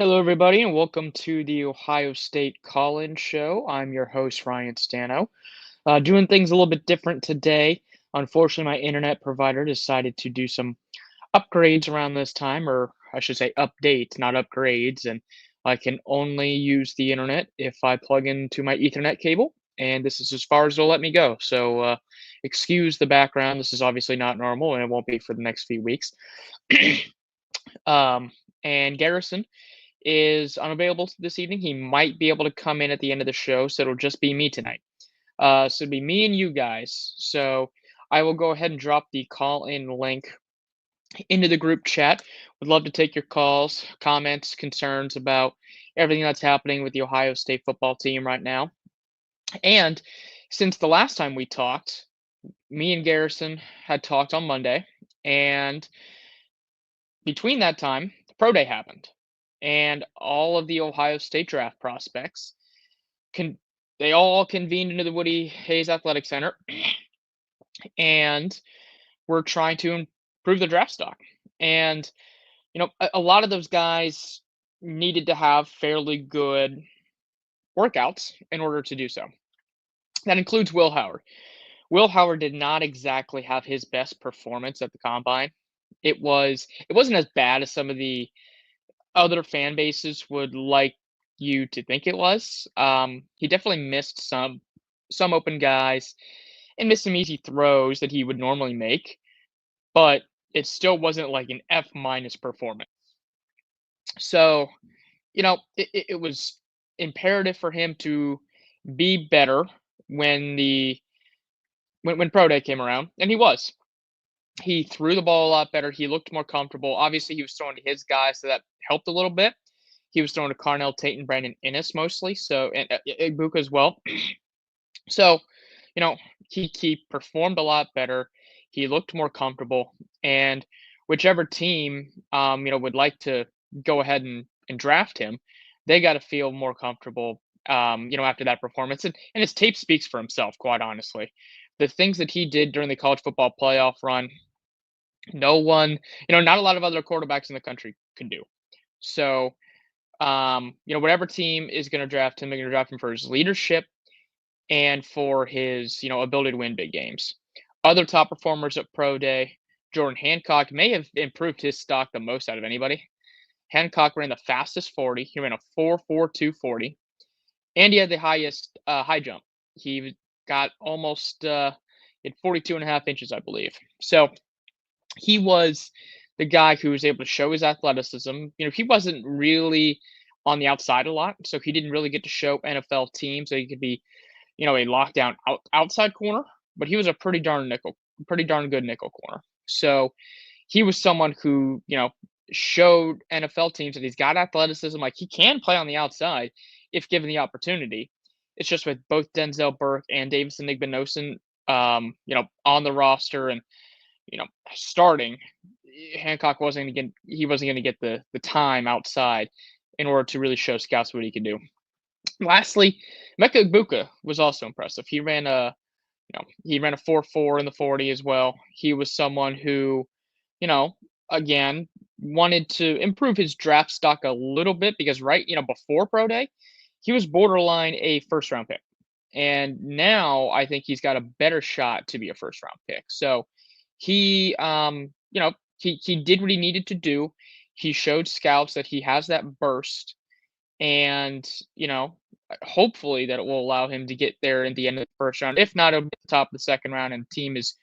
Hello, everybody, and welcome to the Ohio State Call-In Show. I'm your host, Ryan Stano. Doing things a little bit different today. Unfortunately, my internet provider decided to do some upgrades around this time, or I should say updates, not upgrades, and I can only use the internet if I plug into my Ethernet cable, and this is as far as they'll let me go. So, excuse the background. This is obviously not normal, and it won't be for the next few weeks. um, and Garrison is unavailable this evening. He might be able to come in at the end of the show, so it'll just be me tonight. So it'll be me and you guys. So I will go ahead and drop the call-in link into the group chat. Would love to take your calls, comments, concerns about everything that's happening with the Ohio State football team right now. And since the last time we talked, me and Garrison had talked on Monday, and between that time, the pro day happened, and all of the Ohio State draft prospects Con they all convened into the Woody Hayes Athletic Center, and we're trying to improve the draft stock. And, a lot of those guys needed to have fairly good workouts in order to do so. That includes Will Howard. Will Howard did not exactly have his best performance at the combine. It wasn't as bad as some of the other fan bases would like you to think it was. He definitely missed some open guys and missed some easy throws that he would normally make, but it still wasn't like an F minus performance. So, it was imperative for him to be better when when pro day came around, and he was. He threw the ball a lot better. He looked more comfortable. Obviously, he was throwing to his guys, so that helped a little bit. He was throwing to Carnell Tate and Brandon Innes mostly, so and Ibuka as well. So, you know, he performed a lot better. He looked more comfortable, and whichever team would like to go ahead and draft him, they got to feel more comfortable after that performance. And his tape speaks for himself, quite honestly. The things that he did during the college football playoff run, no one, not a lot of other quarterbacks in the country can do. So, whatever team is going to draft him, they're going to draft him for his leadership and for his, ability to win big games. Other top performers at Pro Day, Jordan Hancock may have improved his stock the most out of anybody. Hancock ran the fastest 40. He ran a 4.42 40, and he had the highest high jump. He got almost at 42 and a half inches, I believe. So he was the guy who was able to show his athleticism. He wasn't really on the outside a lot, so he didn't really get to show NFL teams that he could be, a lockdown outside corner, but he was a pretty darn good nickel corner. So he was someone who, showed NFL teams that he's got athleticism, like he can play on the outside if given the opportunity. It's just with both Denzel Burke and Davison Igbinosun, on the roster and starting, Hancock wasn't gonna get the time outside in order to really show scouts what he could do. Lastly, Mecca Ibuka was also impressive. He ran a 4.4 in the 40 as well. He was someone who, again, wanted to improve his draft stock a little bit because before pro day, he was borderline a first round pick. And now I think he's got a better shot to be a first round pick. So he he did what he needed to do. He showed scouts that he has that burst, and hopefully that it will allow him to get there in the end of the first round. If not, it'll be at the top of the second round, and the team is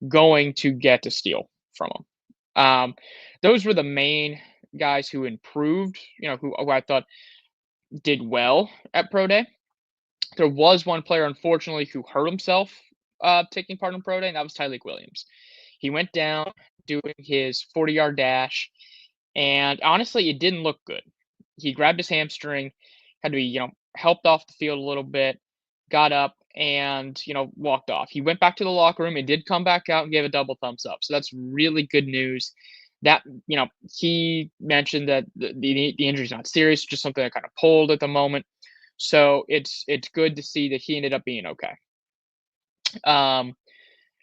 going to get a steal from him. Those were the main guys who improved, who I thought did well at pro day. There was one player, unfortunately, who hurt himself taking part in pro day, and that was Tyleik Williams. He went down doing his 40-yard dash, and honestly, it didn't look good. He grabbed his hamstring, had to be, helped off the field a little bit, got up, and, walked off. He went back to the locker room and did come back out and gave a double thumbs up. So that's really good news. That, he mentioned that the injury's not serious, just something that kind of pulled at the moment. So it's good to see that he ended up being okay.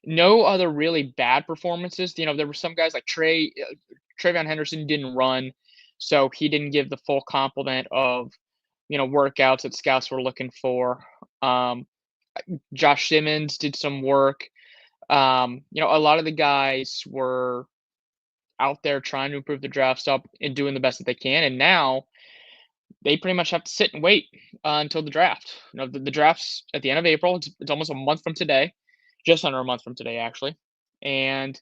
No other really bad performances. There were some guys like Trayvon Henderson didn't run, so he didn't give the full complement of workouts that scouts were looking for. Um, Josh Simmons did some work. A lot of the guys were out there trying to improve the draft stock and doing the best that they can, and now they pretty much have to sit and wait until the draft. The draft's at the end of April. It's almost a month from today, just under a month from today, actually. And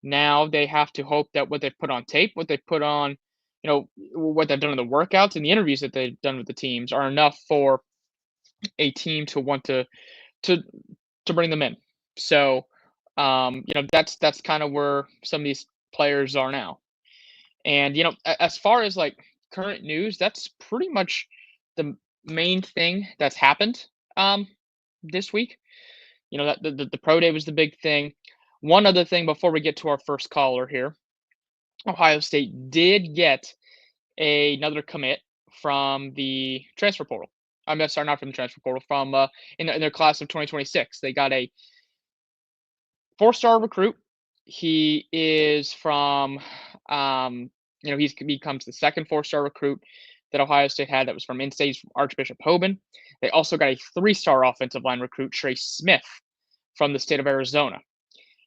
now they have to hope that what they put on tape, what they put on, what they've done in the workouts and the interviews that they've done with the teams are enough for a team to want to to bring them in. So, that's kind of where some of these players are now. And as far as like current news, that's pretty much the main thing that's happened this week. That the pro day was the big thing. One other thing before we get to our first caller here, Ohio State did get another commit from the transfer portal. I'm sorry, not from the transfer portal, from in their class of 2026. They got a 4-star recruit. He is from, he becomes the second 4-star recruit that Ohio State had. That was from in-state Archbishop Hoban. They also got a 3-star offensive line recruit, Trey Smith, from the state of Arizona.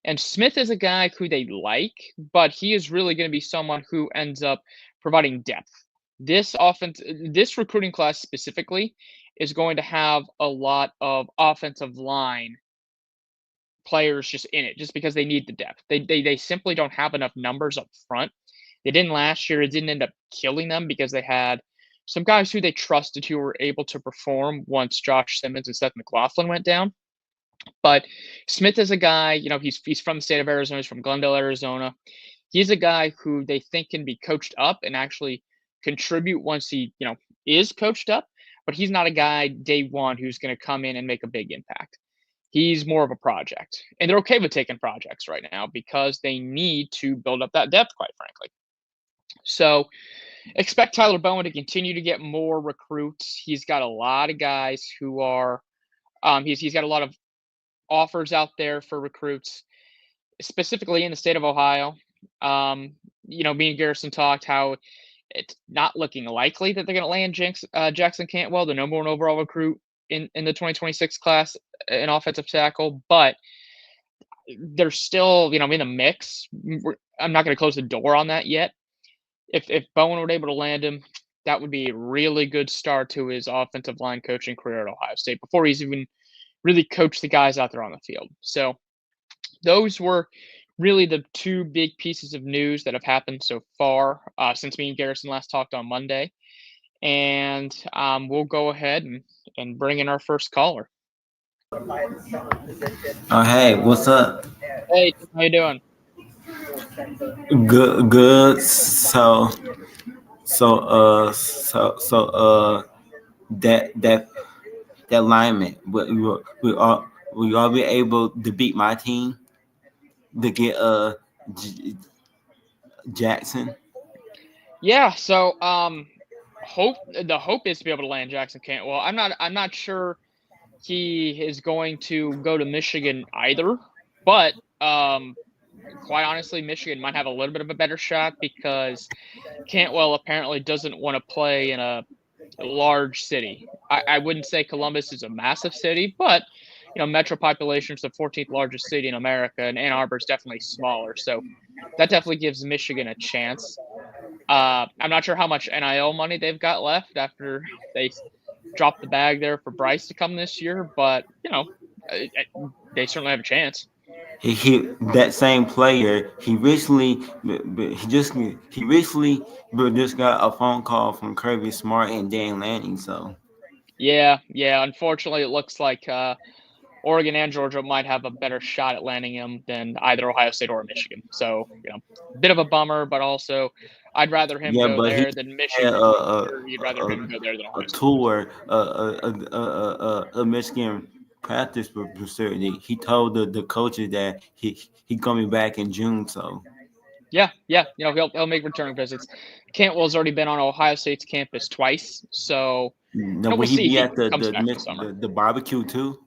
And Smith is a guy who they like, but he is really going to be someone who ends up providing depth. This recruiting class specifically is going to have a lot of offensive line players just in it, just because they need the depth. They simply don't have enough numbers up front. They didn't last year. It didn't end up killing them because they had some guys who they trusted who were able to perform once Josh Simmons and Seth McLaughlin went down. But Smith is a guy, he's from the state of Arizona. He's from Glendale, Arizona. He's a guy who they think can be coached up and actually contribute once he, is coached up. But he's not a guy day one who's going to come in and make a big impact. He's more of a project. And they're okay with taking projects right now because they need to build up that depth, quite frankly. So expect Tyler Bowen to continue to get more recruits. He's got a lot of guys who are, he's got a lot of offers out there for recruits, specifically in the state of Ohio. Me and Garrison talked how it's not looking likely that they're going to land Jackson Cantwell, the number 1 overall recruit in the 2026 class, an offensive tackle, but they're still, in the mix. I'm not going to close the door on that yet. If Bowen were able to land him, that would be a really good start to his offensive line coaching career at Ohio State before he's even really coached the guys out there on the field. So those were really the 2 big pieces of news that have happened so far since me and Garrison last talked on Monday. And we'll go ahead and bring in our first caller. Oh, hey, what's up? Hey, how you doing? Good, good. That lineman, we all be able to beat my team to get Jackson. Yeah, so the hope is to be able to land Jackson Cantwell. I'm not sure he is going to go to Michigan either, but quite honestly, Michigan might have a little bit of a better shot because Cantwell apparently doesn't want to play in a large city. I wouldn't say Columbus is a massive city, but metro population is the 14th largest city in America, and Ann Arbor is definitely smaller. So that definitely gives Michigan a chance. I'm not sure how much NIL money they've got left after they dropped the bag there for Bryce to come this year, but they certainly have a chance. He that same player. He recently just got a phone call from Kirby Smart and Dan Lanning. So Yeah. Unfortunately, it looks like Oregon and Georgia might have a better shot at landing him than either Ohio State or Michigan. So, bit of a bummer, but also I'd rather him yeah, go but he there than had Michigan. You'd rather him go there than a Ohio State. tour, a Michigan practice facility. He told the coaches that he coming back in June. So Yeah. He'll make return visits. Cantwell's already been on Ohio State's campus twice, so now will we'll he see if be he at comes back this summer. the barbecue too?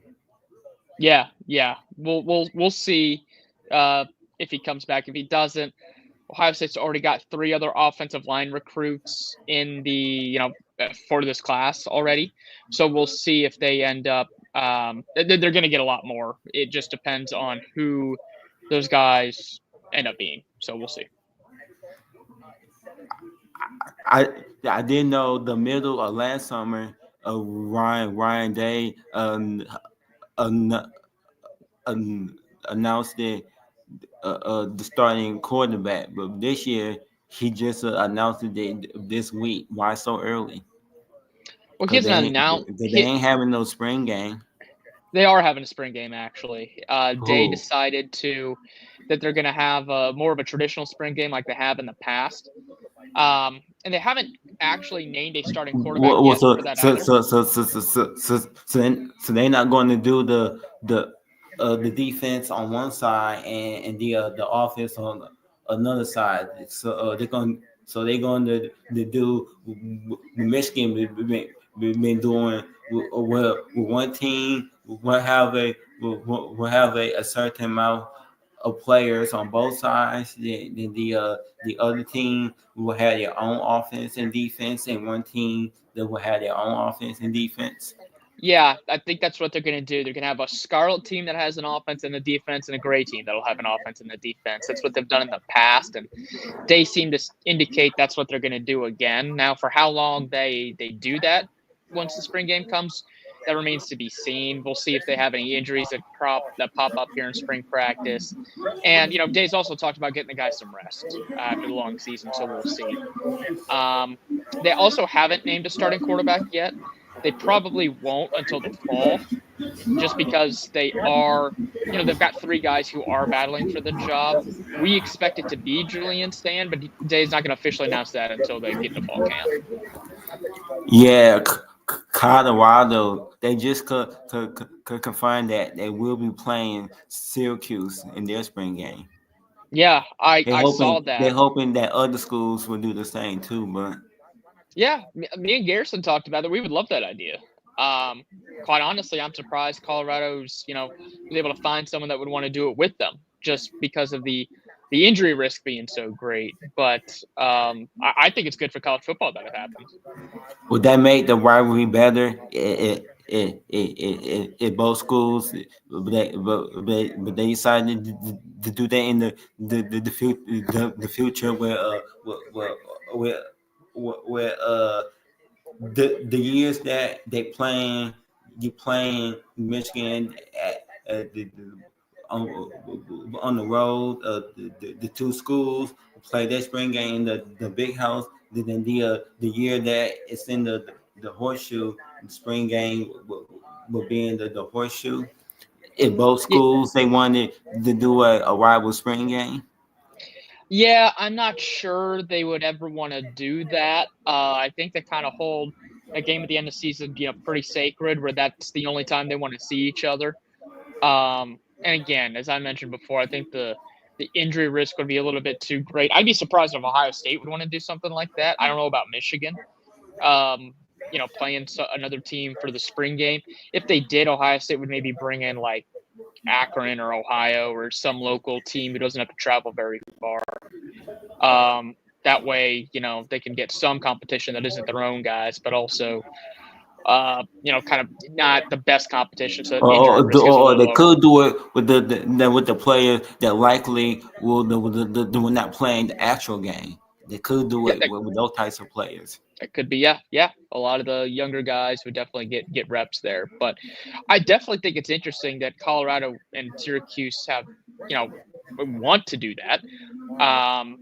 Yeah. We'll see if he comes back. If he doesn't, Ohio State's already got 3 other offensive line recruits in the, for this class already. So we'll see if they end up, they're going to get a lot more. It just depends on who those guys end up being. So we'll see. I didn't know the middle of last summer, Ryan Day an, announced it the starting quarterback, but this year he just announced it this week. Why so early? Well, he Because hasn't announced. they ain't having no spring game. They are having a spring game actually. Day Who? decided that they're going to have more of a traditional spring game like they have in the past. And they haven't actually named a starting quarterback Well, yet so for that so either. so so so so so so, so they're not going to do the defense on one side and the offense on another side. They're going to do Michigan. We've been doing well with one team. We'll have a certain amount of players on both sides. The other team will have their own offense and defense, and one team that will have their own offense and defense. Yeah, I think that's what they're going to do. They're going to have a scarlet team that has an offense and a defense, and a gray team that'll have an offense and a defense. That's what they've done in the past, and they seem to indicate that's what they're going to do again. Now, for how long they do that once the spring game comes, that remains to be seen. We'll see if they have any injuries that pop up here in spring practice. And Day's also talked about getting the guys some rest after the long season, so we'll see. They also haven't named a starting quarterback yet. They probably won't until the fall, just because they've got 3 guys who are battling for the job. We expect it to be Julian Stan, but Day's not going to officially announce that until they get to fall camp. Yeah, Colorado. They just confirmed that they will be playing Syracuse in their spring game. Yeah, I saw They're that. hoping that other schools will do the same too, but Yeah, me and Garrison talked about it. We would love that idea. Quite honestly, I'm surprised Colorado's, was able to find someone that would want to do it with them, just because of the injury risk being so great. But I think it's good for college football that it happens. would that make the rivalry better? It both schools, but they decided to do that in the future where where the years that you playing Michigan on, on the road, the two schools play their spring game in the big house. Then the year that it's in the horseshoe, the spring game will be in the horseshoe. In both Yeah, schools, they wanted to do a rival spring game. yeah, I'm not sure they would ever want to do that. I think they kind of hold a game at the end of the season, pretty sacred, where that's the only time they want to see each other. And again, as I mentioned before, I think the injury risk would be a little bit too great. I'd be surprised if Ohio State would want to do something like that. I don't know about Michigan. Playing another team for the spring game. If they did, Ohio State would maybe bring in like Akron or Ohio or some local team who doesn't have to travel very far. That way, they can get some competition that isn't their own guys, but also, kind of not the best competition, so injury risk is a Or little they lower. could do it with with the player that likely will not play in the actual game. They could do Yeah, it with those types of players. that could be, yeah. A lot of the younger guys would definitely get reps there, but I definitely think it's interesting that Colorado and Syracuse have, want to do that. Um,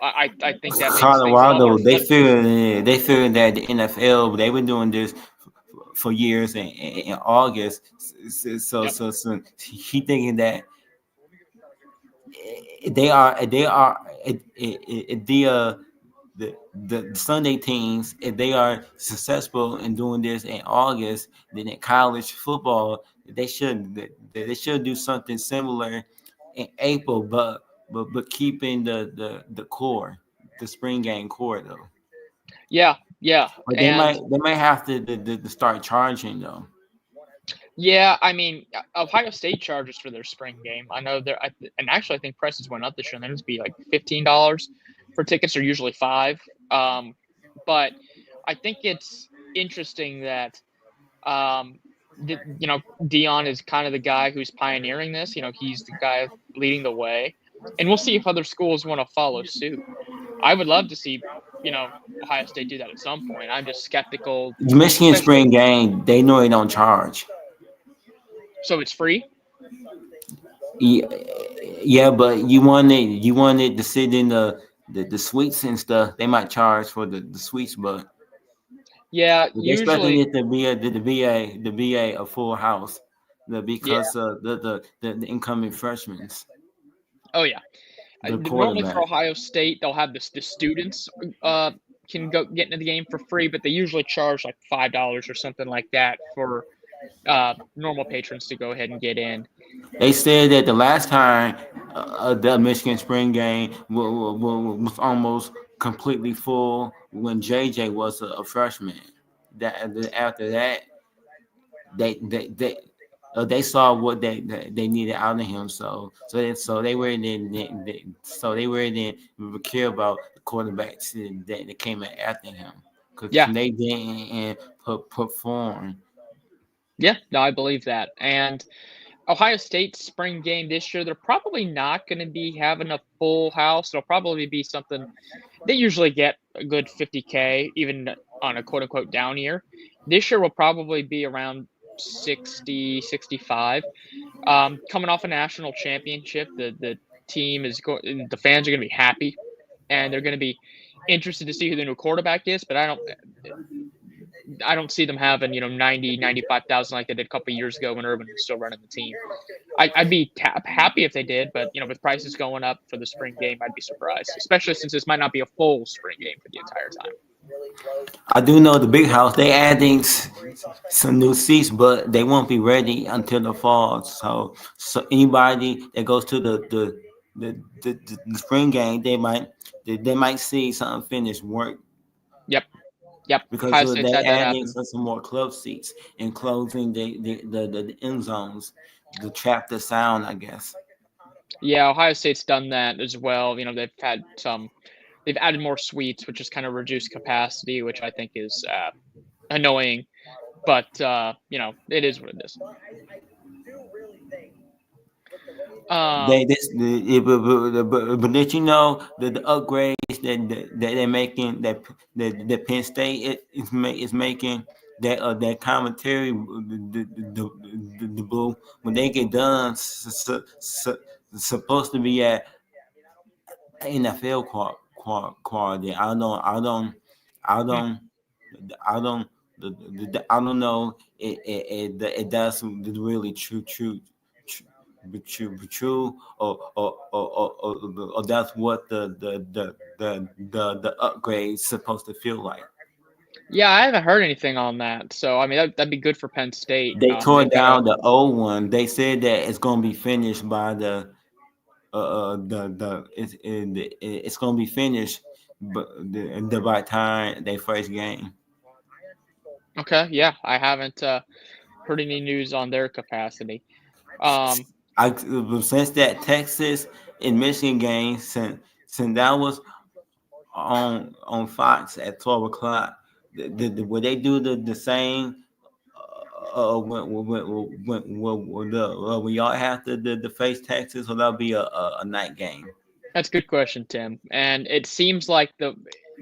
I think that makes things a lot more Colorado, fun. they figured that the NFL they were doing this for years in August. Yep. So he thinking that they are the Sunday teams, if they are successful in doing this in August, then in college football, they should do something similar in April, but keeping the core, the spring game core though. Yeah, But and they might have to start charging though. Yeah, I mean, Ohio State charges for their spring game. I know and actually, I think prices went up this year. And they're to be like $15 for tickets, are usually 5. Um, but I think it's interesting that Dion is kind of the guy who's pioneering this. He's the guy leading the way, and we'll see if other schools want to follow suit. I would love to see Ohio State do that at some point. I'm just skeptical, The Michigan especially. spring game, they know they don't charge. So it's free. Yeah, yeah, but you wanted to sit in the suites and stuff. They might charge for the suites, but Yeah, they expecting usually. it to be a full house, Yeah. because the incoming freshmen, Oh yeah. the Normally for quarterback. Ohio State, they'll have the students uh, can go get into the game for free, but they usually charge like $5 or something like that for normal patrons to go ahead and get in. They said that the last time the Michigan spring game was almost completely full when JJ was a freshman. That after that, they saw what they needed out of him. So they really didn't care about the quarterbacks that came after him, because Yeah, they didn't perform. yeah, no, I believe that. And Ohio State's spring game this year, they're probably not going to be having a full house. It'll probably be something they usually get a good 50K, even on a quote unquote down year. This year will probably be around 60, 65. Coming off a national championship, the team is going. The fans are going to be happy, and they're going to be interested to see who the new quarterback is. But I don't see them having 90, 95,000 like they did a couple of years ago when Urban was still running the team. I'd be happy if they did, but with prices going up for the spring game, I'd be surprised, especially since this might not be a full spring game for the entire time. I do know the big house. They adding some new seats, but they won't be ready until the fall. So anybody that goes to the spring game, they might see something finished work, Yep, yep. because Ohio State's they're had that adding happen. some more club seats and closing the end zones to trap the sound, I guess. Yeah, Ohio State's done that as well. They've added more suites, which has kind of reduced capacity, which I think is annoying. But it is what it is. They Um, this the, but did you know the upgrades that they're making, that Penn State is making, that commentary, the blue, when they get done, supposed to be at NFL quality. I hmm, don't I don't I don't know it that's really true, or that's what the upgrade's supposed to feel like. yeah, I haven't heard anything on that. So I mean, that'd be good for Penn State. They tore They've got a down the old one. They said that it's gonna be finished by it's gonna be finished, but the by time they first game. okay. Yeah, I haven't heard any news on their capacity. Um, I Since that Texas and Michigan game, since that was on Fox at 12 o'clock, would they do the same? When y'all have the face Texas, or that'll be a night game. that's a good question, Tim. And it seems like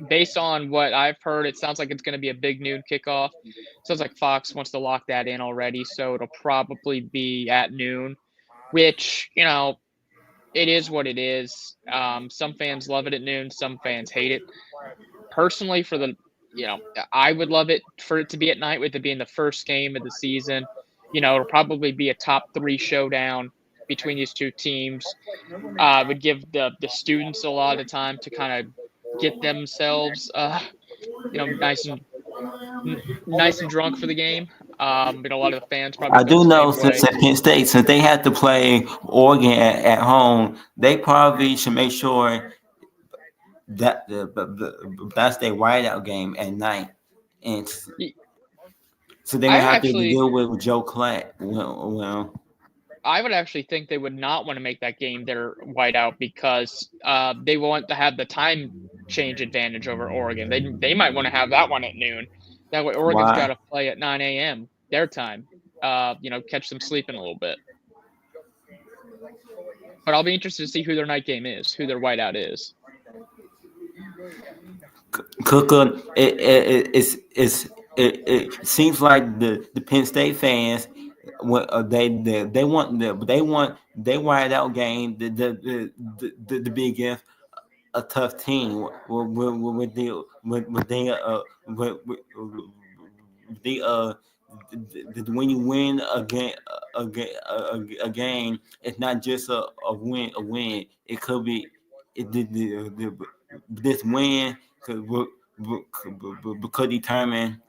based on what I've heard, it sounds like it's going to be a big noon kickoff. Sounds like Fox wants to lock that in already, so it'll probably be at noon, which it is what it is. Some fans love it at noon, some fans hate it. Personally, I would love it for it to be at night, with it being the first game of the season. It'll probably be a top 3 showdown between these two teams. Would give the students a lot of time to kind of get themselves, nice and drunk for the game. But a lot of the fans probably I feel the do know, same since way. at Penn State, since they have to play Oregon at home, they probably should make sure that's their whiteout game at night, and So they're I gonna would have to actually deal with Joe Clatt. Well, I would actually think they would not want to make that game their whiteout because they want to have the time change advantage over Oregon. They might want to have that one at noon. That way, Oregon's got why? to play at 9 a.m. their time. Catch them sleeping a little bit. But I'll be interested to see who their night game is, who their whiteout is. Cooker, it seems like the Penn State fans, they wanted out game to be against a tough team with the when you win a game, it's not just a win. It could be this win could determine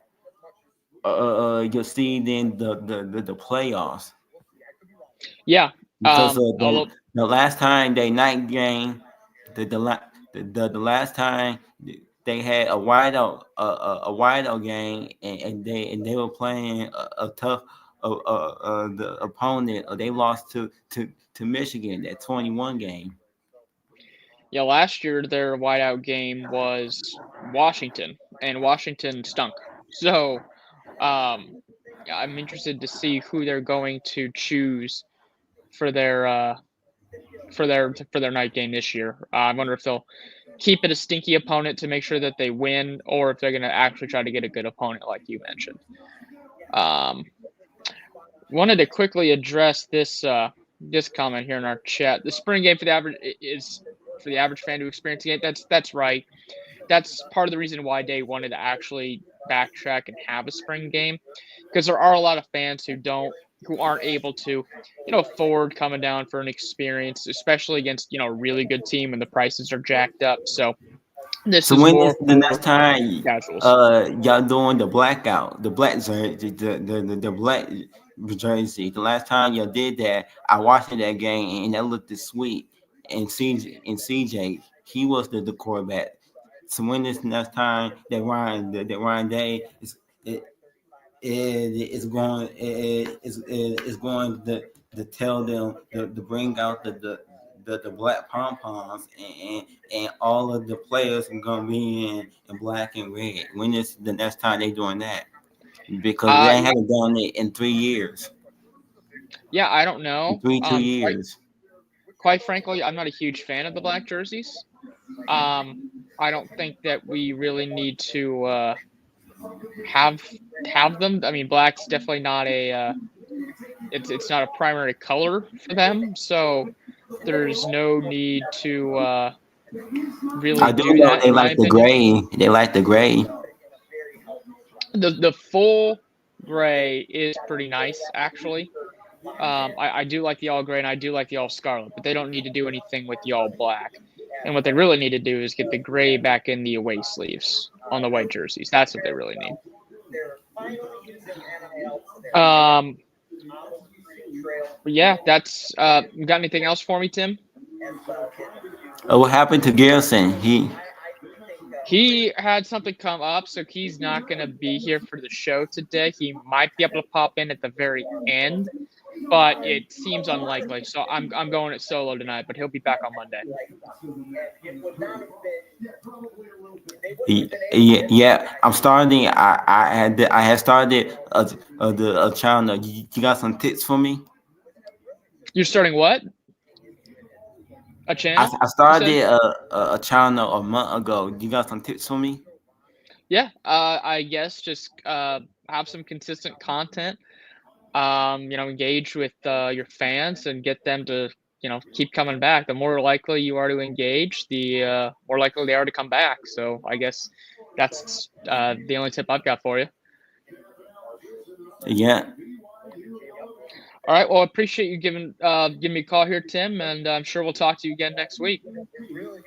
your seed in the playoffs. Yeah. Because Although the last time they night game, the the, la- the last time they had a wideout a wideout game, and they were playing a tough the opponent. They lost to Michigan, that 21 game. yeah, last year their whiteout game was Washington, and Washington stunk. So um, yeah, I'm interested to see who they're going to choose for their night game this year. I wonder if they'll keep it a stinky opponent to make sure that they win, or if they're going to actually try to get a good opponent, like you mentioned. Um, Wanted to quickly address this comment here in our chat. The spring game is for the average fan to experience the game. That's right. That's part of the reason why they wanted to actually backtrack and have a spring game, because there are a lot of fans who aren't able to, afford coming down for an experience, especially against a really good team when the prices are jacked up. So this So is when is more the for next time casuals. y'all doing the blackout, the black jersey, the black jersey? The last time y'all did that, I watched that game and that looked sweet. And CJ, he was the quarterback. So when is the next time that Ryan Day it, is going is going to tell them to bring out the black pom poms, and all of the players are gonna be in black and red. When is the next time they doing that? Because they Uh, haven't done it in 3 years. yeah, I don't In know. three two years. Quite frankly, I'm not a huge fan of the black jerseys. Um, I don't think that we really need to have have them. I mean, black's definitely not it's not a primary color for them, so there's no need to really I do do know that, they in my like the opinion. gray. They like the gray. The full gray is pretty nice, actually. I do like the all gray and I do like the all scarlet, but they don't need to do anything with the all black. And what they really need to do is get the gray back in the away sleeves on the white jerseys. That's what they really need. Um, but yeah, that's you got anything else for me, Tim? What happened to Garrison? He had something come up, so he's not going to be here for the show today. He might be able to pop in at the very end, but it seems unlikely. So I'm going it solo tonight, but he'll be back on Monday. Yeah. I'm starting. I had started a channel. You got some tips for me? You're starting what? A channel? I You said? started a channel a month ago. You got some tips for me? Yeah. I guess just have some consistent content. Engage with your fans and get them to keep coming back. The more likely you are to engage, the more likely they are to come back. So I guess that's the only tip I've got for you. Yeah. All right. Well, I appreciate you giving me a call here, Tim, and I'm sure we'll talk to you again next week.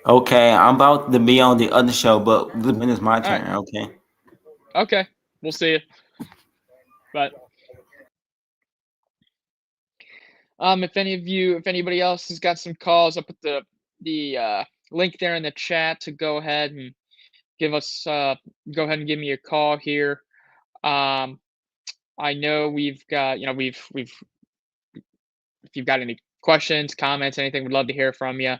Okay. I'm about to be on the other show, but when it's my All right. turn, okay. Okay. We'll see you. But if anybody else has got some calls, I'll put the link there in the chat to go ahead and give me a call here. Um, I know we've got, we've if you've got any questions, comments, anything, we'd love to hear from you.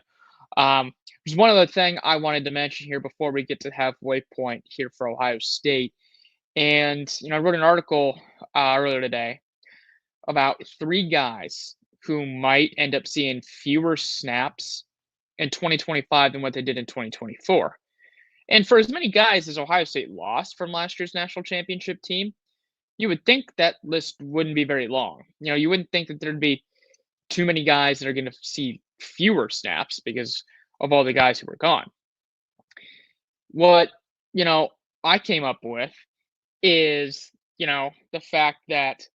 There's one other thing I wanted to mention here before we get to the halfway point here for Ohio State. And, I wrote an article earlier today about 3 guys who might end up seeing fewer snaps in 2025 than what they did in 2024. And for as many guys as Ohio State lost from last year's national championship team, you would think that list wouldn't be very long. You wouldn't think that there'd be too many guys that are going to see fewer snaps because of all the guys who were gone. What, you know, I came up with is, the fact that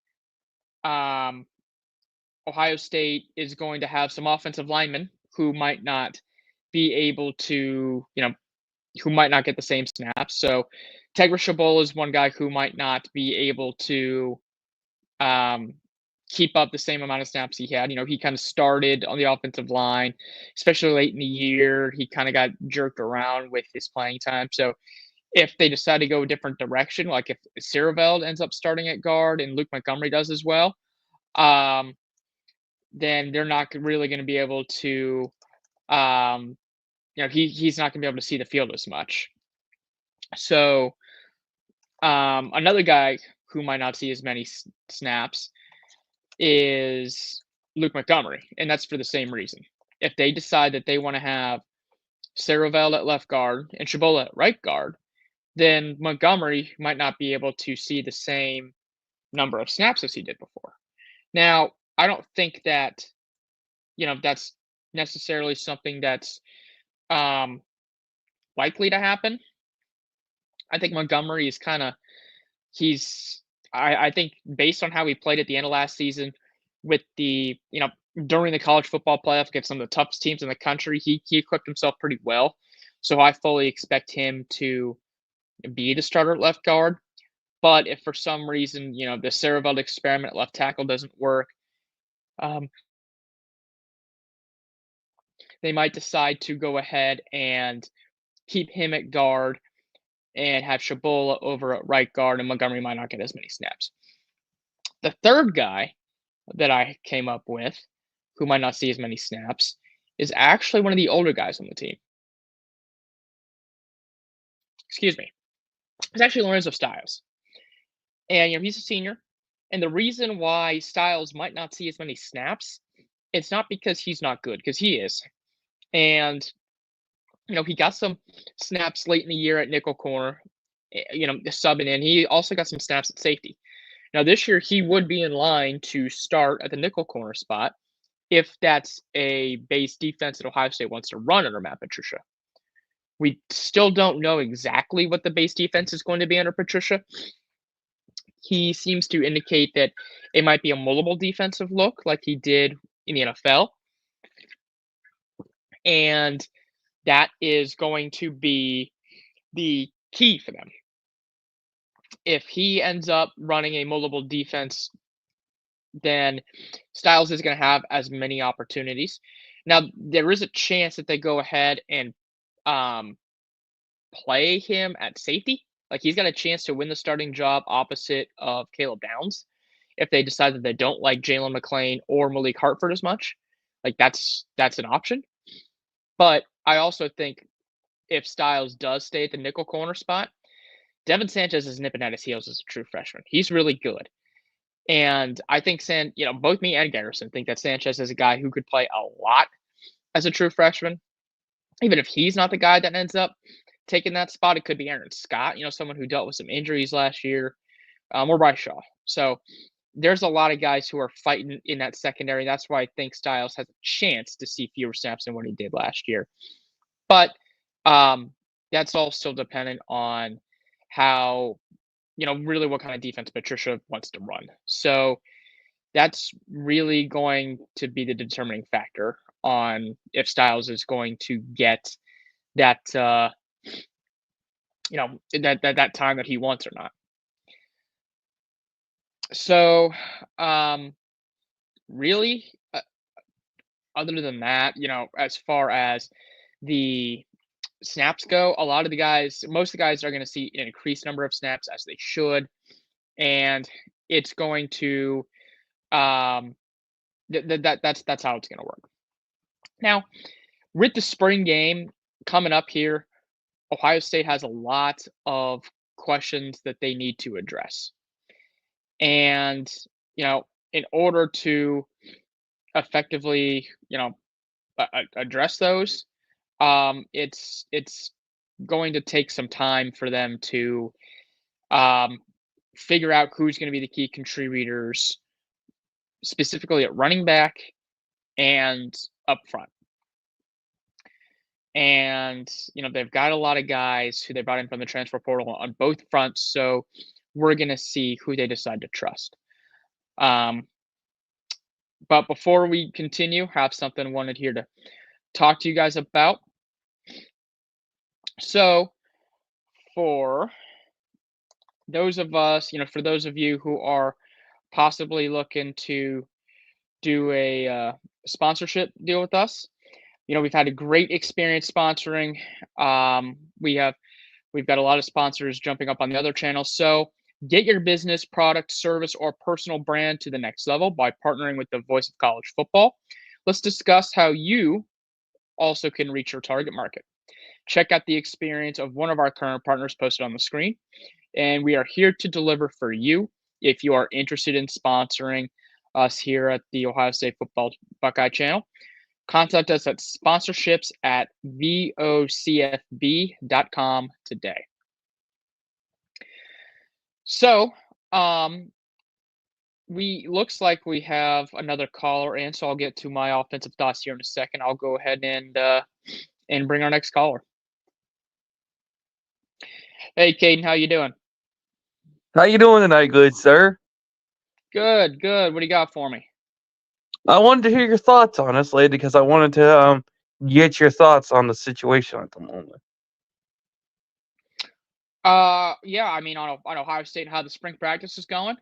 um, Ohio State is going to have some offensive linemen who might not be able to, who might not get the same snaps. So Tegra Shabola is one guy who might not be able to um, keep up the same amount of snaps he had. He kind of started on the offensive line, especially late in the year. He kind of got jerked around with his playing time. So if they decide to go a different direction, like if Sierraveld ends up starting at guard and Luke Montgomery does as well, um, then they're not really going to be able to, um, he's not going to be able to see the field as much. So another guy who might not see as many snaps is Luke Montgomery, and that's for the same reason. If they decide that they want to have Sierraveld at left guard and Shabola at right guard, then Montgomery might not be able to see the same number of snaps as he did before. Now, I don't think that, that's necessarily something that's um, likely to happen. I think Montgomery is kind of, he's, I think based on how he played at the end of last season with the, during the college football playoff against some of the toughest teams in the country, he equipped himself pretty well. So I fully expect him to be the starter at left guard. But if for some reason, the Sierraveld experiment at left tackle doesn't work, um, they might decide to go ahead and keep him at guard and have Shabola over at right guard, and Montgomery might not get as many snaps. The third guy that I came up with, who might not see as many snaps, is actually one of the older guys on the team. Excuse me. It's actually Lorenzo Styles. And, he's a senior. And the reason why Styles might not see as many snaps, it's not because he's not good, because he is. And, he got some snaps late in the year at nickel corner, subbing in. He also got some snaps at safety. Now, this year, he would be in line to start at the nickel corner spot if that's a base defense that Ohio State wants to run under Matt Patricia. We still don't know exactly what the base defense is going to be under Patricia. He seems to indicate that it might be a multiple defensive look like he did in the NFL. And that is going to be the key for them. If he ends up running a multiple defense, then Styles is going to have as many opportunities. Now, there is a chance that they go ahead and play him at safety. Like, he's got a chance to win the starting job opposite of Caleb Downs if they decide that they don't like Jalen McClain or Malik Hartford as much. Like, that's an option. But I also think if Styles does stay at the nickel corner spot, Devin Sanchez is nipping at his heels as a true freshman. He's really good. And I think both me and Garrison think that Sanchez is a guy who could play a lot as a true freshman. Even if he's not the guy that ends up taking that spot, it could be Aaron Scott, someone who dealt with some injuries last year, or Bryce Shaw. So there's a lot of guys who are fighting in that secondary. That's why I think Styles has a chance to see fewer snaps than what he did last year. But that's all still dependent on how, really what kind of defense Patricia wants to run. So that's really going to be the determining factor on if Styles is going to get that, that time that he wants or not. So, really, other than that, as far as the snaps go, most of the guys are going to see an increased number of snaps as they should. And it's going to um, that's how it's going to work. Now, with the spring game coming up here, Ohio State has a lot of questions that they need to address. And, in order to effectively, address those, it's going to take some time for them to um, figure out who's going to be the key contributors, specifically at running back and up front. And, they've got a lot of guys who they brought in from the transfer portal on both fronts. So we're going to see who they decide to trust. Um, but before we continue, have something I wanted here to talk to you guys about. So for those of us, for those of you who are possibly looking to do a sponsorship deal with us, we've had a great experience sponsoring. We've got a lot of sponsors jumping up on the other channels. So get your business, product, service, or personal brand to the next level by partnering with the Voice of College Football. Let's discuss how you also can reach your target market. Check out the experience of one of our current partners posted on the screen, and we are here to deliver for you. If you are interested in sponsoring us here at the Ohio State Football Buckeye channel, contact us at sponsorships@vocfb.com today. So, looks like we have another caller in, so I'll get to my offensive thoughts here in a second. I'll go ahead and bring our next caller. Hey, Caden, how you doing? How you doing tonight, good sir? Good, good. What do you got for me? I wanted to hear your thoughts, honestly, because I wanted to get your thoughts on the situation at the moment. Yeah, I mean on Ohio State and how the spring practice is going.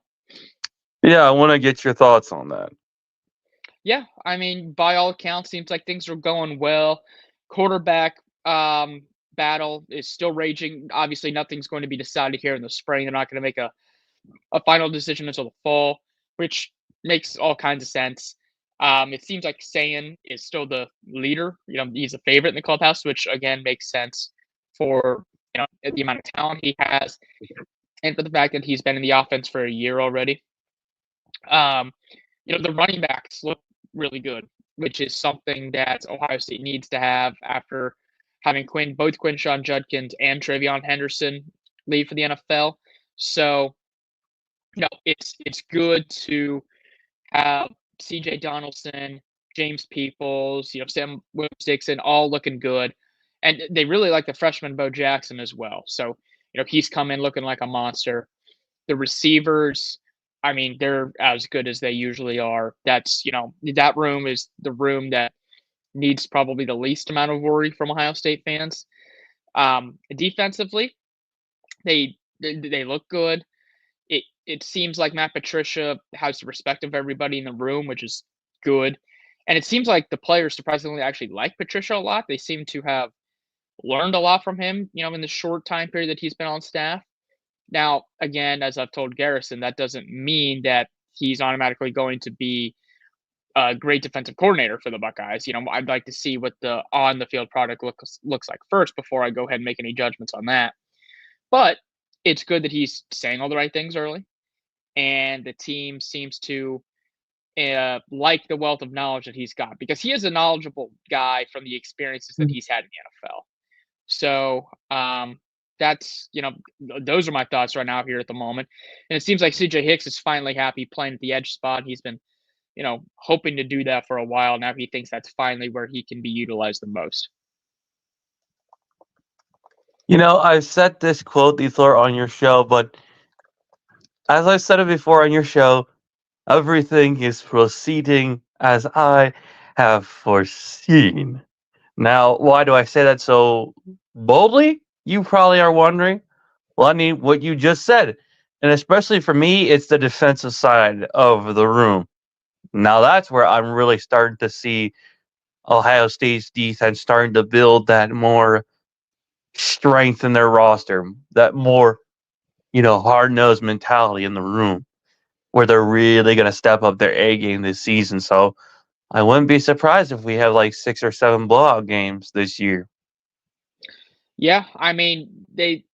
Yeah, I want to get your thoughts on that. Yeah, I mean, by all accounts, seems like things are going well. Quarterback battle is still raging. Obviously, nothing's going to be decided here in the spring. They're not going to make a final decision until the fall, which makes all kinds of sense. It seems like Sayan is still the leader. He's a favorite in the clubhouse, which again makes sense for the amount of talent he has, and for the fact that he's been in the offense for a year already. The running backs look really good, which is something that Ohio State needs to have after having both Quinshon Judkins and Travion Henderson leave for the NFL. So, it's good to have CJ Donaldson, James Peoples, Sam Williams-Dixon all looking good. And they really like the freshman Bo Jackson as well. So, he's come in looking like a monster. The receivers, I mean, they're as good as they usually are. That's, that room is the room that needs probably the least amount of worry from Ohio State fans. Defensively, they look good. It seems like Matt Patricia has the respect of everybody in the room, which is good. And it seems like the players surprisingly actually like Patricia a lot. They seem to have learned a lot from him, in the short time period that he's been on staff. Now, again, as I've told Garrison, that doesn't mean that he's automatically going to be a great defensive coordinator for the Buckeyes. I'd like to see what the on the field product looks like first before I go ahead and make any judgments on that. But it's good that he's saying all the right things early, and the team seems to like the wealth of knowledge that he's got, because he is a knowledgeable guy from the experiences that he's had in the NFL. So that's, those are my thoughts right now here at the moment. And it seems like CJ Hicks is finally happy playing at the edge spot. He's been, hoping to do that for a while. Now he thinks that's finally where he can be utilized the most. I said this quote before on your show, but as I said it before on your show, everything is proceeding as I have foreseen. Now, why do I say that so boldly? You probably are wondering. Well, I mean, what you just said. And especially for me, it's the defensive side of the room. Now, that's where I'm really starting to see Ohio State's defense starting to build that more strength in their roster, that more, hard-nosed mentality in the room. where they're really going to step up their A game this season. So I wouldn't be surprised if we have like 6 or 7 blowout games this year. Yeah, I mean they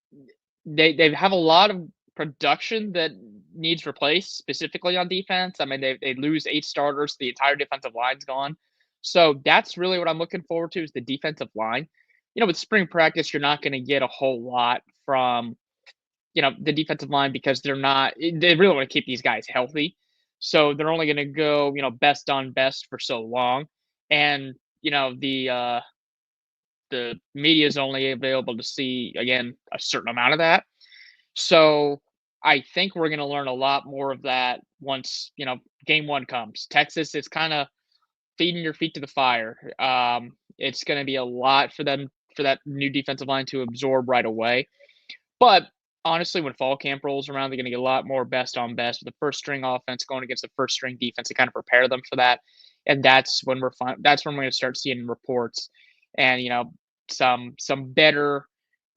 have a lot of production that needs replaced, specifically on defense. I mean they lose 8 starters, the entire defensive line's gone. So that's really what I'm looking forward to is the defensive line. With spring practice, you're not going to get a whole lot from the defensive line because they really want to keep these guys healthy. So they're only going to go, best on best for so long. And, the media is only available to see, again, a certain amount of that. So I think we're going to learn a lot more of that once, game one comes. Texas is kind of feeding your feet to the fire. It's going to be a lot for them, for that new defensive line to absorb right away. But honestly, when fall camp rolls around, they're going to get a lot more best on best with the first string offense going against the first string defense to kind of prepare them for that. And that's when we're going to start seeing reports and some better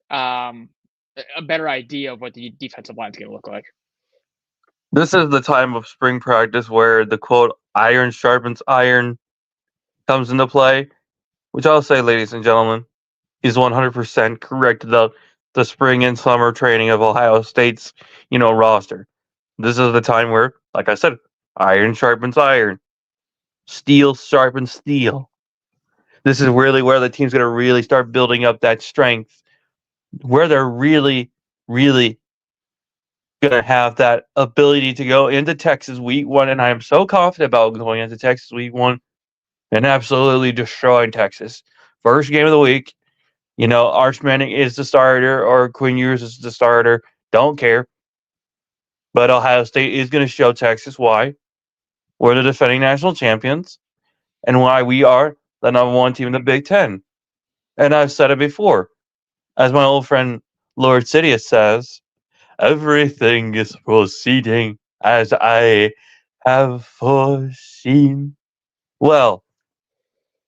a better idea of what the defensive line is going to look like. This is the time of spring practice where the quote "iron sharpens iron" comes into play, which I'll say, ladies and gentlemen, is 100% correct. The spring and summer training of Ohio State's roster. This is the time where, like I said, iron sharpens iron, steel sharpens steel. This is really where the team's going to really start building up that strength, where they're really, really going to have that ability to go into Texas week 1. And I am so confident about going into Texas week 1 and absolutely destroying Texas. First game of the week. Arch Manning is the starter or Quinn Ewers is the starter. Don't care. But Ohio State is going to show Texas why we're the defending national champions and why we are the #1 team in the Big Ten. And I've said it before. As my old friend Lord Sidious says, everything is proceeding as I have foreseen. Well,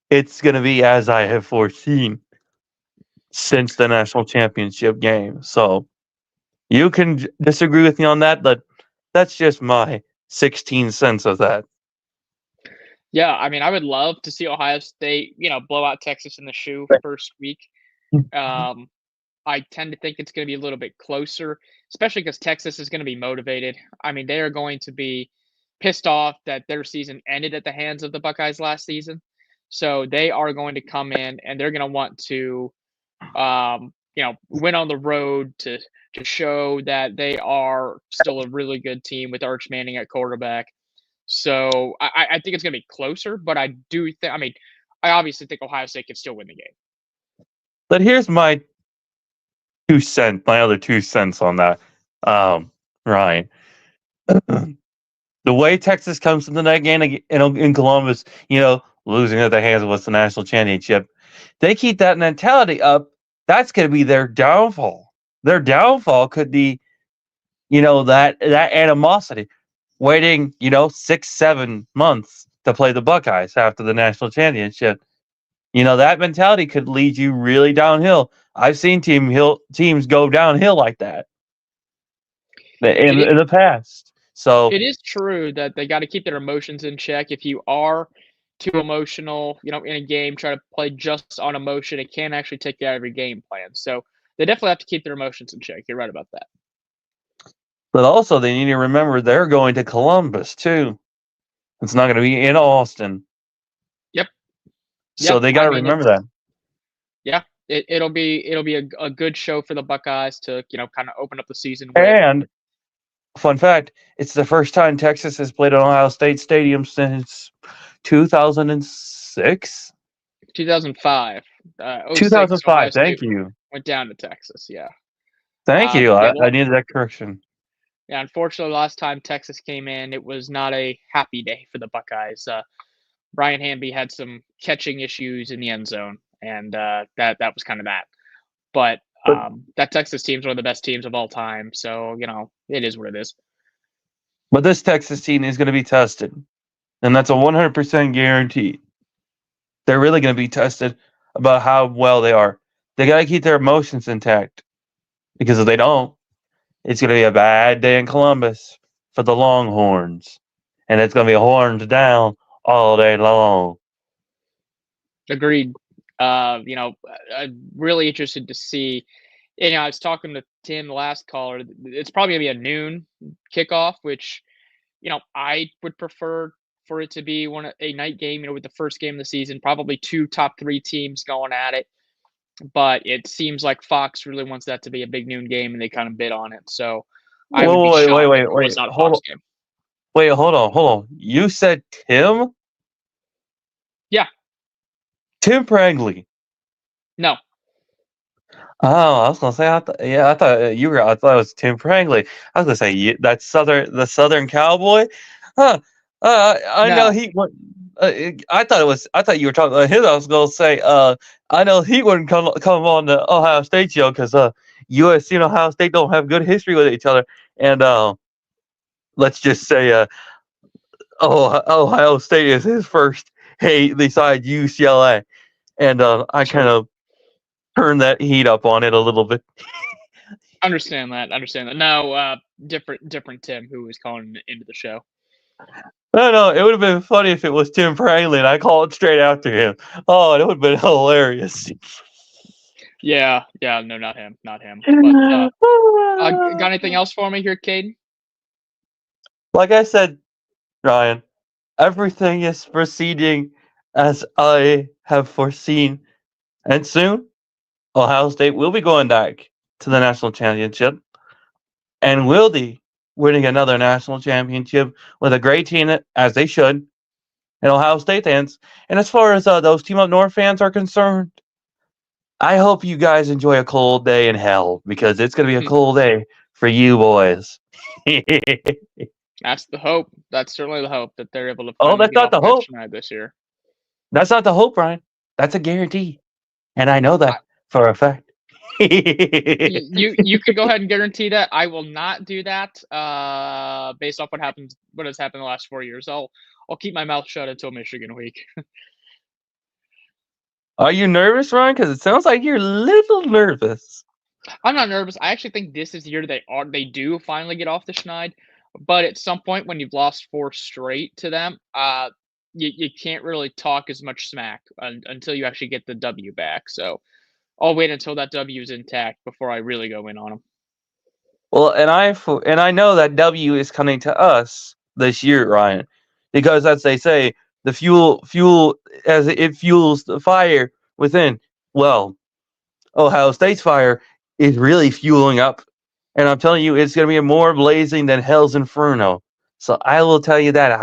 it's going to be as I have foreseen since the national championship game. So you can disagree with me on that, but that's just my 16 cents of that. Yeah, I mean, I would love to see Ohio State, blow out Texas in the shoe first week. I tend to think it's going to be a little bit closer, especially because Texas is going to be motivated. I mean, they are going to be pissed off that their season ended at the hands of the Buckeyes last season. So they are going to come in and they're going to want to, win on the road to show that they are still a really good team with Arch Manning at quarterback. So I think it's going to be closer, but I do think, I obviously think Ohio State can still win the game. But here's my other 2 cents on that, Ryan. The way Texas comes into that game in Columbus, losing at the hands of what's the national championship, they keep that mentality up. That's going to be their downfall. Their downfall could be, that animosity, waiting, 6-7 months to play the Buckeyes after the national championship. That mentality could lead you really downhill. I've seen teams go downhill like that in the past. So it is true that they got to keep their emotions in check. If you are too emotional, in a game, try to play just on emotion, it can actually take you out of your game plan. So they definitely have to keep their emotions in check. You're right about that. But also, they need to remember they're going to Columbus too. It's not going to be in Austin. Yep. So they got to remember that. Yeah, it'll be a good show for the Buckeyes to kind of open up the season with. And fun fact, it's the first time Texas has played at Ohio State Stadium since 2006? 2005. 2005, thank you. Went down to Texas, yeah. Thank you. I needed that correction. Yeah, unfortunately, last time Texas came in, it was not a happy day for the Buckeyes. Brian Hamby had some catching issues in the end zone, and that was kind of that. But that Texas team's one of the best teams of all time, so it is what it is. But this Texas team is going to be tested, and that's a 100% guarantee. They're really going to be tested about how well they are. They got to keep their emotions intact, because if they don't, it's going to be a bad day in Columbus for the Longhorns, and it's going to be horns down all day long. Agreed. I'm really interested to see. I was talking to Tim, the last caller. It's probably gonna be a noon kickoff, which I would prefer for it to be a night game. With the first game of the season, probably two top three teams going at it. But it seems like Fox really wants that to be a big noon game, and they kind of bid on it. So I would be Wait, wait, shocked if wait, it was wait. not a Fox game. Wait, hold on. You said Tim? Yeah. Tim Prangley. No. Oh, I was gonna say, I thought I thought it was Tim Prangley. I was gonna say that's the Southern Cowboy. Huh? I know No. he would. I thought you were talking about him. I was gonna say, I know he wouldn't come on the Ohio State show because USC and Ohio State don't have good history with each other, and let's just say, Ohio State is his first hate besides UCLA, and I kind of turned that heat up on it a little bit. Understand that. No, different Tim who was calling into the show. No, it would have been funny if it was Tim Prangley and I called straight after him. Oh, it would have been hilarious. Yeah, no, not him. But got anything else for me here, Cade? Like I said, Ryan, everything is proceeding as I have foreseen, and soon Ohio State will be going back to the national championship, and will be winning another national championship with a great team, as they should, and Ohio State fans. And as far as those Team Up North fans are concerned, I hope you guys enjoy a cold day in hell, because it's going to be a cold day for you boys. That's the hope. That's certainly the hope that they're able to Oh, finally that's get not off the that hope. schneid this year. That's not the hope, Brian. That's a guarantee. And I know that for a fact. You could go ahead and guarantee that. I will not do that. Based off what has happened the last 4 years. I'll keep my mouth shut until Michigan week. Are you nervous, Ryan? Because it sounds like you're a little nervous. I'm not nervous. I actually think this is the year they do finally get off the schneid. But at some point, when you've lost 4 straight to them, you can't really talk as much smack until you actually get the W back. So I'll wait until that W is intact before I really go in on them. Well, and I know that W is coming to us this year, Ryan, because as they say, the fuel as it fuels the fire within. Well, Ohio State's fire is really fueling up, and I'm telling you, it's going to be more blazing than hell's inferno. So I will tell you that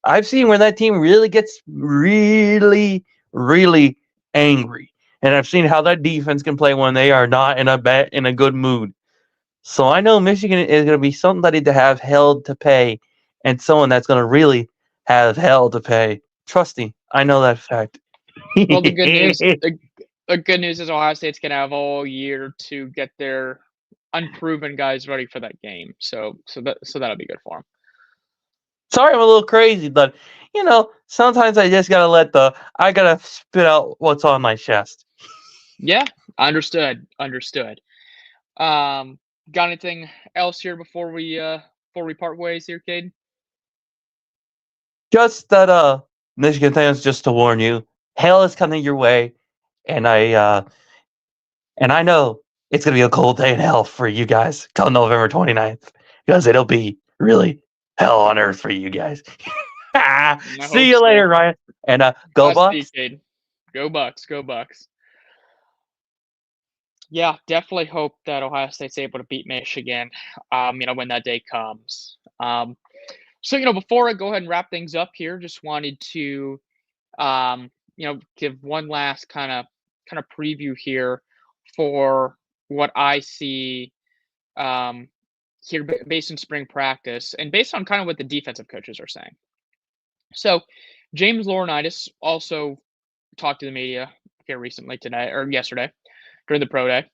I've seen where that team really gets really angry, and I've seen how that defense can play when they are not in a good mood. So I know Michigan is going to be somebody to have hell to pay, and someone that's going to really have hell to pay. Trust me, I know that fact. Well, the good news is Ohio State's gonna have all year to get their unproven guys ready for that game. So that'll be good for them. Sorry, I'm a little crazy, but sometimes I just I gotta spit out what's on my chest. Yeah, understood. Got anything else here before we part ways here, Cade? Just that, Michigan fans, just to warn you, hell is coming your way, and I know it's gonna be a cold day in hell for you guys come November 29th, because it'll be really hell on earth for you guys. See you later, Ryan, and go Bucks. Go Bucks, go Bucks. Yeah, definitely hope that Ohio State's able to beat Michigan, when that day comes. So, before I go ahead and wrap things up here, just wanted to, give one last kind of preview here for what I see here based on spring practice and based on kind of what the defensive coaches are saying. So, James Laurinaitis also talked to the media here recently today or yesterday during the pro day,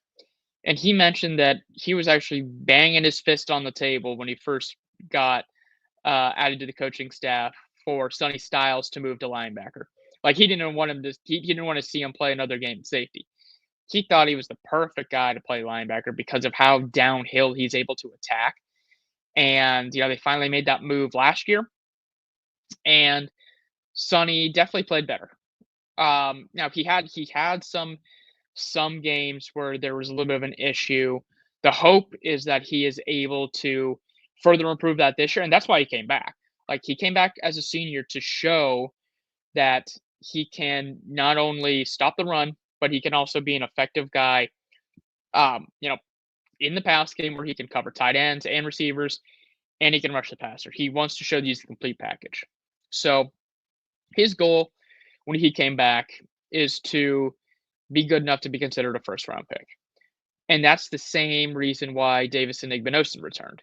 and he mentioned that he was actually banging his fist on the table when he first got added to the coaching staff for Sonny Styles to move to linebacker. Like he didn't want he didn't want to see him play another game at safety. He thought he was the perfect guy to play linebacker because of how downhill he's able to attack. And, they finally made that move last year, and Sonny definitely played better. Now he had some games where there was a little bit of an issue. The hope is that he is able to further improve that this year, and that's why he came back. Like, he came back as a senior to show that he can not only stop the run, but he can also be an effective guy, um, you know, in the pass game where he can cover tight ends and receivers, and he can rush the passer. He wants to show that he's the complete package. So his goal when he came back is to be good enough to be considered a first round pick. And that's the same reason why Davison Igbinosun returned.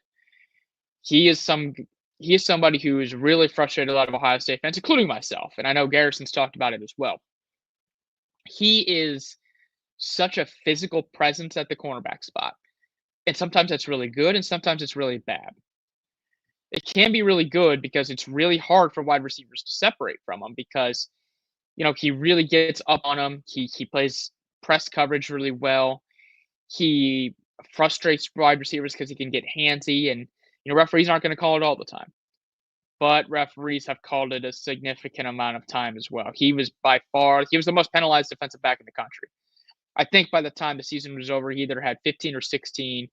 He is some he is somebody who is really frustrated a lot of Ohio State fans, including myself. And I know Garrison's talked about it as well. He is such a physical presence at the cornerback spot. And sometimes that's really good, and sometimes it's really bad. It can be really good because it's really hard for wide receivers to separate from him because, he really gets up on them. He plays press coverage really well. He frustrates wide receivers because he can get handsy, and, referees aren't going to call it all the time. But referees have called it a significant amount of time as well. He was the most penalized defensive back in the country. I think by the time the season was over, he either had 15 or 16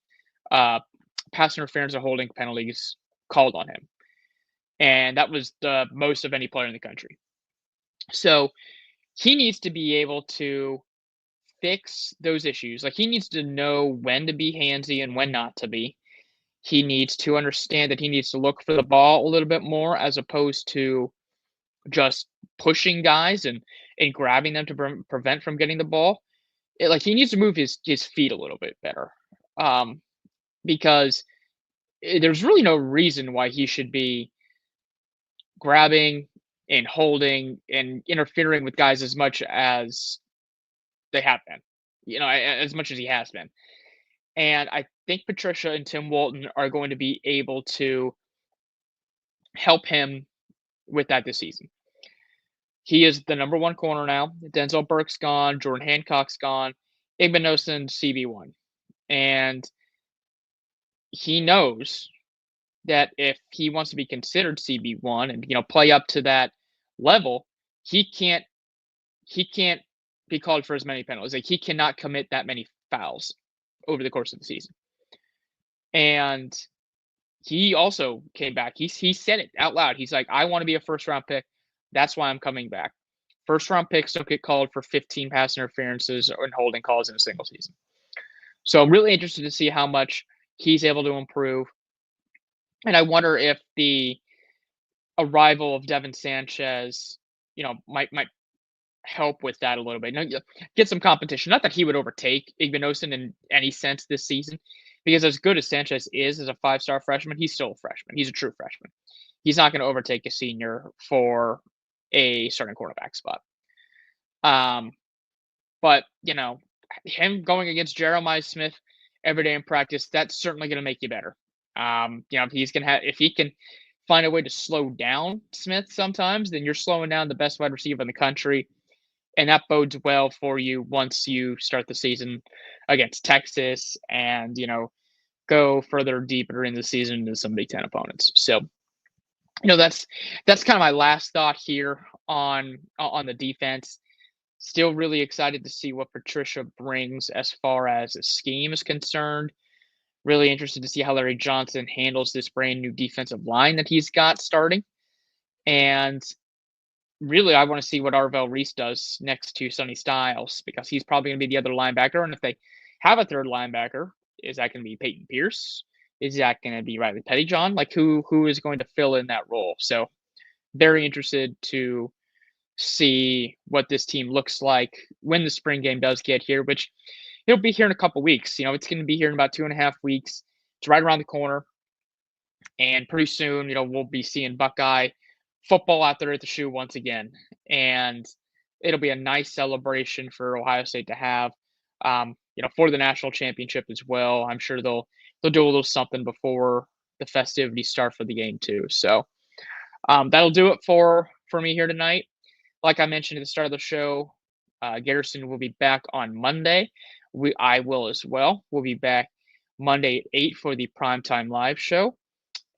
pass interference or holding penalties called on him. And that was the most of any player in the country. So he needs to be able to fix those issues. Like, he needs to know when to be handsy and when not to be. He needs to understand that he needs to look for the ball a little bit more as opposed to just pushing guys and grabbing them to prevent from getting the ball. He needs to move his feet a little bit better, because there's really no reason why he should be grabbing and holding and interfering with guys as much as they have been, as much as he has been. And I think Patricia and Tim Walton are going to be able to help him with that this season. He is the number one corner now. Denzel Burke's gone. Jordan Hancock's gone. Igbinosun CB1. And he knows that if he wants to be considered CB1 and, play up to that level, he can't be called for as many penalties. Like, he cannot commit that many fouls over the course of the season. And he also came back. He said it out loud. He's like, I want to be a first round pick. That's why I'm coming back. First round picks don't get called for 15 pass interferences and holding calls in a single season. So I'm really interested to see how much he's able to improve. And I wonder if the arrival of Devin Sanchez, might help with that a little bit. Get some competition. Not that he would overtake Igbinosun in any sense this season, because as good as Sanchez is as a 5-star freshman, he's still a freshman. He's a true freshman. He's not going to overtake a senior for a starting quarterback spot. But him going against Jeremiah Smith every day in practice, that's certainly going to make you better. If he can find a way to slow down Smith sometimes, then you're slowing down the best wide receiver in the country. And that bodes well for you once you start the season against Texas and, go further deeper in the season into some Big Ten opponents. So, that's kind of my last thought here on the defense. Still really excited to see what Patricia brings as far as a scheme is concerned. Really interested to see how Larry Johnson handles this brand new defensive line that he's got starting. And really, I want to see what Arvell Reese does next to Sonny Styles, because he's probably going to be the other linebacker. And if they have a third linebacker, is that going to be Peyton Pierce? Is that going to be Riley Pettyjohn? Like, who is going to fill in that role? So very interested to see what this team looks like when the spring game does get here, which it'll be here in a couple weeks. It's going to be here in about 2.5 weeks. It's right around the corner. And pretty soon, we'll be seeing Buckeye football out there at the shoe once again. And it'll be a nice celebration for Ohio State to have, for the national championship as well. I'm sure they'll do a little something before the festivities start for the game too. So that'll do it for me here tonight. Like I mentioned at the start of the show, Garrison will be back on Monday. I will as well. We'll be back Monday at 8 for the Primetime Live show.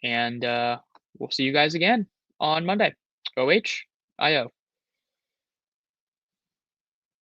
and we'll see you guys again on Monday. OH, IO.